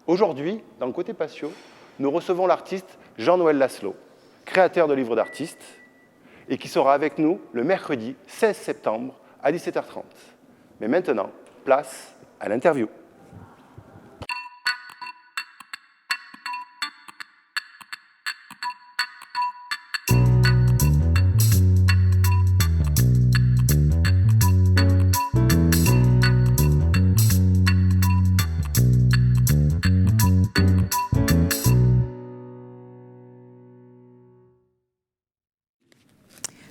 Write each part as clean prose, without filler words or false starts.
Aujourd'hui, dans le Côté Patio, nous recevons l'artiste Jean-Noël Laszlo, créateur de livres d'artistes, et qui sera avec nous le mercredi 16 septembre à 17h30. Mais maintenant, place à l'interview.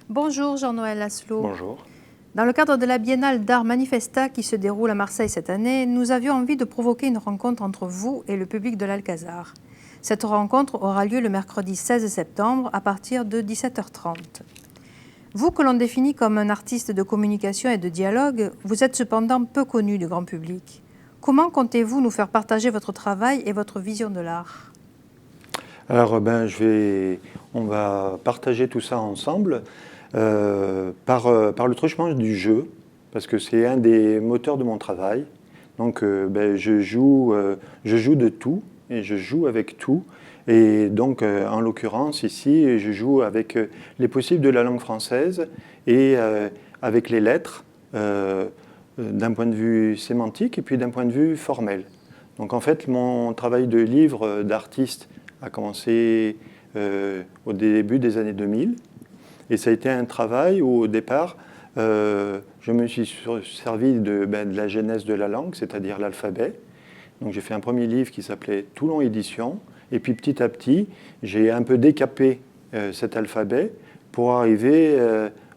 Bonjour Jean-Noël Laszlo. Bonjour. Dans le cadre de la Biennale d'Art Manifesta qui se déroule à Marseille cette année, nous avions envie de provoquer une rencontre entre vous et le public de l'Alcazar. Cette rencontre aura lieu le mercredi 16 septembre à partir de 17h30. Vous, que l'on définit comme un artiste de communication et de dialogue, vous êtes cependant peu connu du grand public. Comment comptez-vous nous faire partager votre travail et votre vision de l'art ? Alors, on va partager tout ça ensemble par le truchement du jeu, parce que c'est un des moteurs de mon travail. Donc, je joue de tout et je joue avec tout. Et donc, en l'occurrence, ici, je joue avec les possibles de la langue française et avec les lettres d'un point de vue sémantique et puis d'un point de vue formel. Donc, en fait, mon travail de livre d'artiste a commencé au début des années 2000. Et ça a été un travail où, au départ, je me suis servi de la genèse de la langue, c'est-à-dire l'alphabet. Donc j'ai fait un premier livre qui s'appelait Toulon Édition. Et puis petit à petit, j'ai un peu décapé cet alphabet pour arriver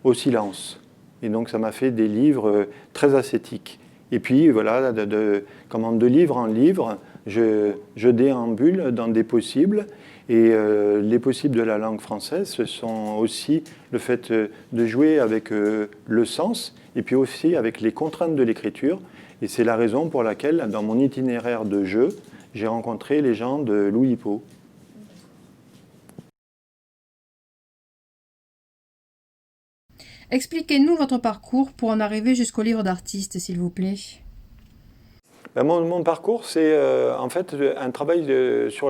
au silence. Et donc ça m'a fait des livres très ascétiques. Et puis voilà, de livre en livre, je déambule dans des possibles. Et les possibles de la langue française, ce sont aussi le fait de jouer avec le sens et puis aussi avec les contraintes de l'écriture. Et c'est la raison pour laquelle, dans mon itinéraire de jeu, j'ai rencontré les gens de l'Oulipo. Expliquez-nous votre parcours pour en arriver jusqu'au livre d'artiste, s'il vous plaît. Mon parcours, c'est en fait un travail sur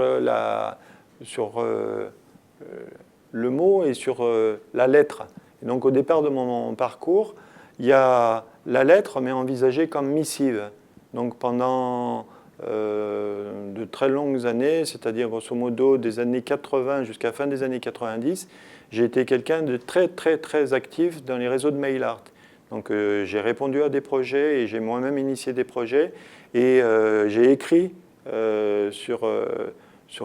le mot et sur la lettre. Et donc au départ de mon parcours, il y a la lettre, mais envisagée comme missive. Donc pendant de très longues années, c'est-à-dire grosso modo des années 80 jusqu'à fin des années 90, j'ai été quelqu'un de très très très actif dans les réseaux de mail art. Donc j'ai répondu à des projets et j'ai moi-même initié des projets et j'ai écrit sur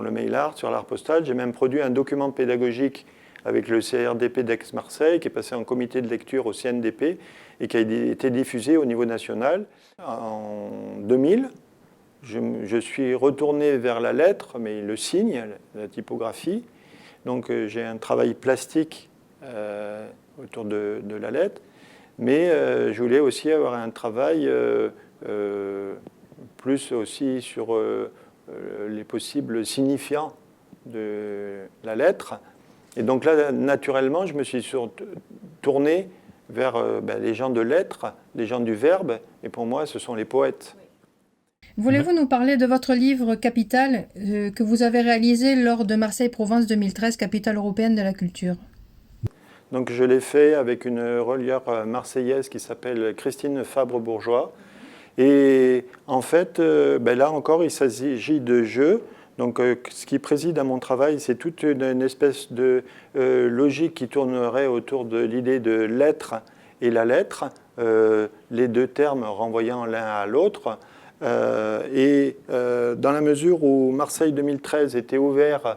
le mail art, sur l'art postal. J'ai même produit un document pédagogique avec le CRDP d'Aix-Marseille qui est passé en comité de lecture au CNDP et qui a été diffusé au niveau national. En 2000, je suis retourné vers la lettre, mais le signe, la typographie. Donc j'ai un travail plastique autour de la lettre, mais je voulais aussi avoir un travail plus aussi sur les possibles signifiants de la lettre. Et donc là, naturellement, je me suis tourné vers les gens de lettres, les gens du verbe, et pour moi, ce sont les poètes. Voulez-vous nous parler de votre livre Capital que vous avez réalisé lors de Marseille-Provence 2013, capitale européenne de la culture ? Donc je l'ai fait avec une relieur marseillaise qui s'appelle Christine Fabre-Bourgeois. Et en fait, là encore, il s'agit de jeu. Donc ce qui préside à mon travail, c'est toute une espèce de logique qui tournerait autour de l'idée de l'être et la lettre, les deux termes renvoyant l'un à l'autre. Dans la mesure où Marseille 2013 était ouvert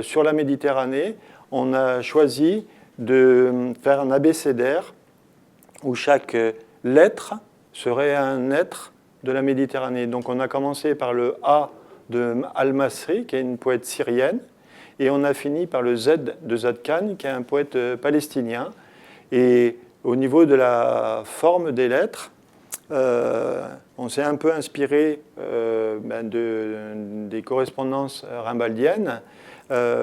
sur la Méditerranée, on a choisi de faire un abécédaire où chaque lettre serait un être de la Méditerranée. Donc on a commencé par le A de Al-Masri, qui est une poète syrienne, et on a fini par le Z de Zadkhan, qui est un poète palestinien. Et au niveau de la forme des lettres, on s'est un peu inspiré des correspondances rimbaldiennes,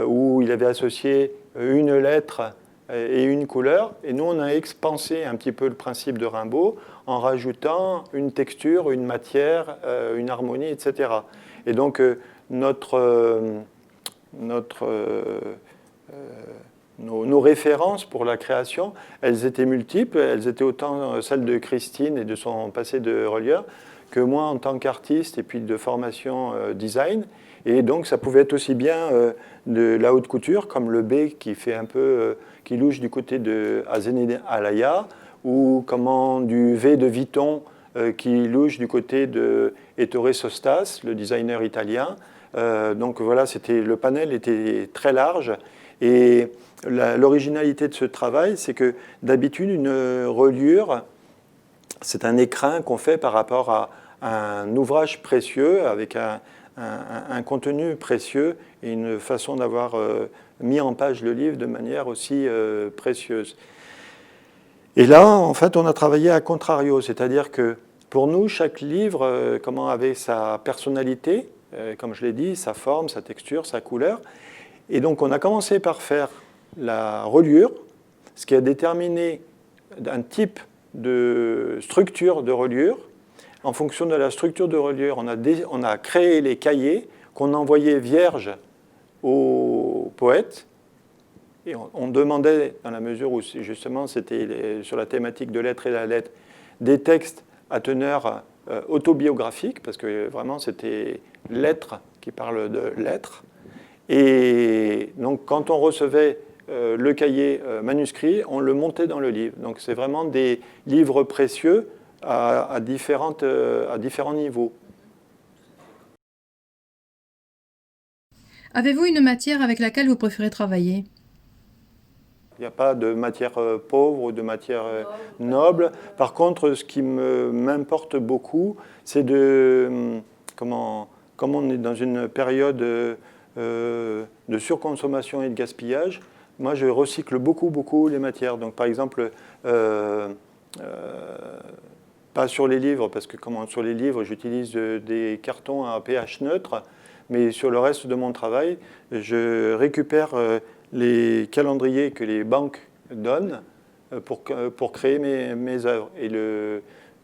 où il avait associé une lettre et une couleur. Et nous, on a expansé un petit peu le principe de Rimbaud en rajoutant une texture, une matière, une harmonie, etc. Et donc, nos références pour la création, elles étaient multiples. Elles étaient autant celles de Christine et de son passé de relieur que moi en tant qu'artiste et puis de formation design. Et donc, ça pouvait être aussi bien de la haute couture, comme le B qui fait un peu, qui louche du côté de Azenine Alaya, ou comment du V de Vuitton qui louche du côté de Ettore Sostas, le designer italien. Donc voilà, le panel était très large. Et l'originalité de ce travail, c'est que d'habitude, une reliure, c'est un écrin qu'on fait par rapport à un ouvrage précieux, avec un contenu précieux et une façon d'avoir mis en page le livre de manière aussi précieuse. Et là, en fait, on a travaillé à contrario, c'est-à-dire que pour nous, chaque livre avait sa personnalité, comme je l'ai dit, sa forme, sa texture, sa couleur. Et donc, on a commencé par faire la reliure, ce qui a déterminé un type de structure de reliure. En fonction de la structure de reliure, on a créé les cahiers qu'on envoyait vierges aux poètes. Et on demandait, dans la mesure où justement c'était sur la thématique de l'être et la lettre, des textes à teneur autobiographique, parce que vraiment c'était l'être qui parle de l'être. Et donc quand on recevait le cahier manuscrit, on le montait dans le livre. Donc c'est vraiment des livres précieux à différents niveaux. Avez-vous une matière avec laquelle vous préférez travailler? Il n'y a pas de matière pauvre ou de matière noble. Par contre, ce qui m'importe beaucoup, c'est comme on est dans une période de surconsommation et de gaspillage, moi je recycle beaucoup les matières. Donc par exemple, pas sur les livres, parce que sur les livres, j'utilise des cartons à pH neutre, mais sur le reste de mon travail, je récupère les calendriers que les banques donnent pour créer mes œuvres. Et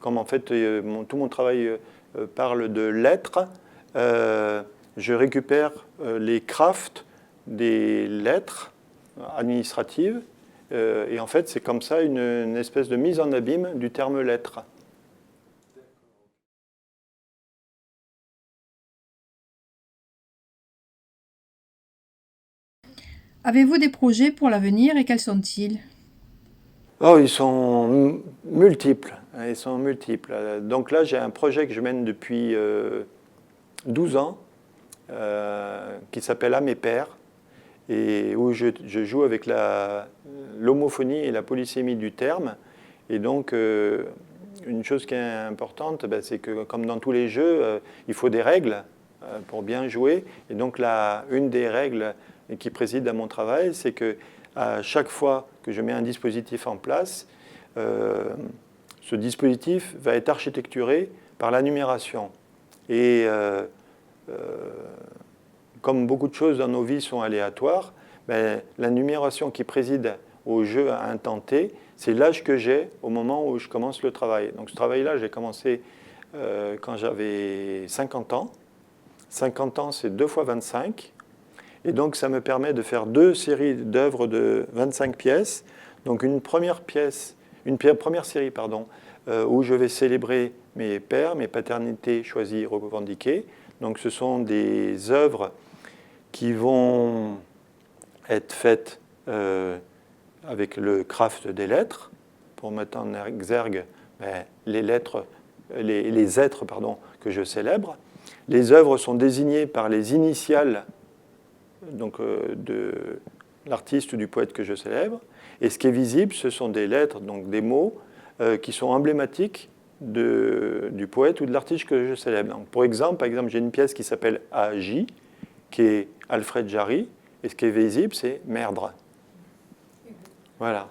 comme en fait tout mon travail parle de lettres, je récupère les crafts des lettres administratives. Et en fait, c'est comme ça une espèce de mise en abîme du terme lettre. Avez-vous des projets pour l'avenir et quels sont-ils? Oh, ils sont multiples. Ils sont multiples. Donc là, j'ai un projet que je mène depuis 12 ans qui s'appelle À mes pairs et où je joue avec l'homophonie et la polysémie du terme. Et donc, une chose qui est importante, c'est que comme dans tous les jeux, il faut des règles pour bien jouer. Et donc là, une des règles qui préside à mon travail, c'est que à chaque fois que je mets un dispositif en place, ce dispositif va être architecturé par la numération. Et comme beaucoup de choses dans nos vies sont aléatoires, la numération qui préside au jeu à un temps T, c'est l'âge que j'ai au moment où je commence le travail. Donc ce travail-là, j'ai commencé quand j'avais 50 ans. 50 ans, c'est 2 fois 25. Et donc, ça me permet de faire 2 séries d'œuvres de 25 pièces. Donc, une première série, où je vais célébrer mes pères, mes paternités choisies, revendiquées. Donc, ce sont des œuvres qui vont être faites avec le craft des lettres, pour mettre en exergue les êtres que je célèbre. Les œuvres sont désignées par les initiales donc, de l'artiste ou du poète que je célèbre. Et ce qui est visible, ce sont des lettres, donc des mots, qui sont emblématiques du poète ou de l'artiste que je célèbre. Donc, par exemple, j'ai une pièce qui s'appelle AJ, qui est Alfred Jarry, et ce qui est visible, c'est Merdre. Voilà.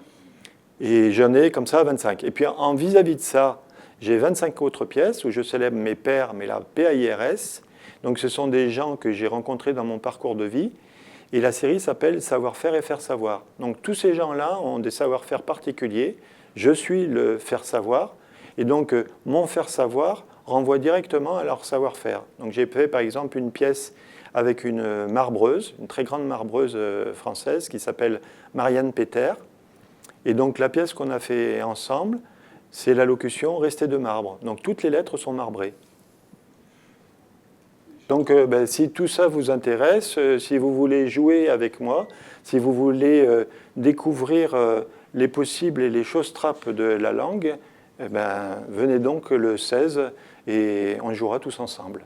Et j'en ai comme ça 25. Et puis, en vis-à-vis de ça, j'ai 25 autres pièces où je célèbre mes pairs, mais la PAIRS. Donc, ce sont des gens que j'ai rencontrés dans mon parcours de vie. Et la série s'appelle Savoir-faire et faire savoir. Donc, tous ces gens-là ont des savoir-faire particuliers. Je suis le faire savoir. Et donc, mon faire savoir renvoie directement à leur savoir-faire. Donc j'ai fait par exemple une pièce avec une marbreuse, une très grande marbreuse française qui s'appelle Marianne Peter. Et donc la pièce qu'on a fait ensemble, c'est l'allocution « Rester de marbre ». Donc toutes les lettres sont marbrées. Donc si tout ça vous intéresse, si vous voulez jouer avec moi, si vous voulez découvrir les possibles et les choses-trappes de la langue, venez donc le 16 et on jouera tous ensemble.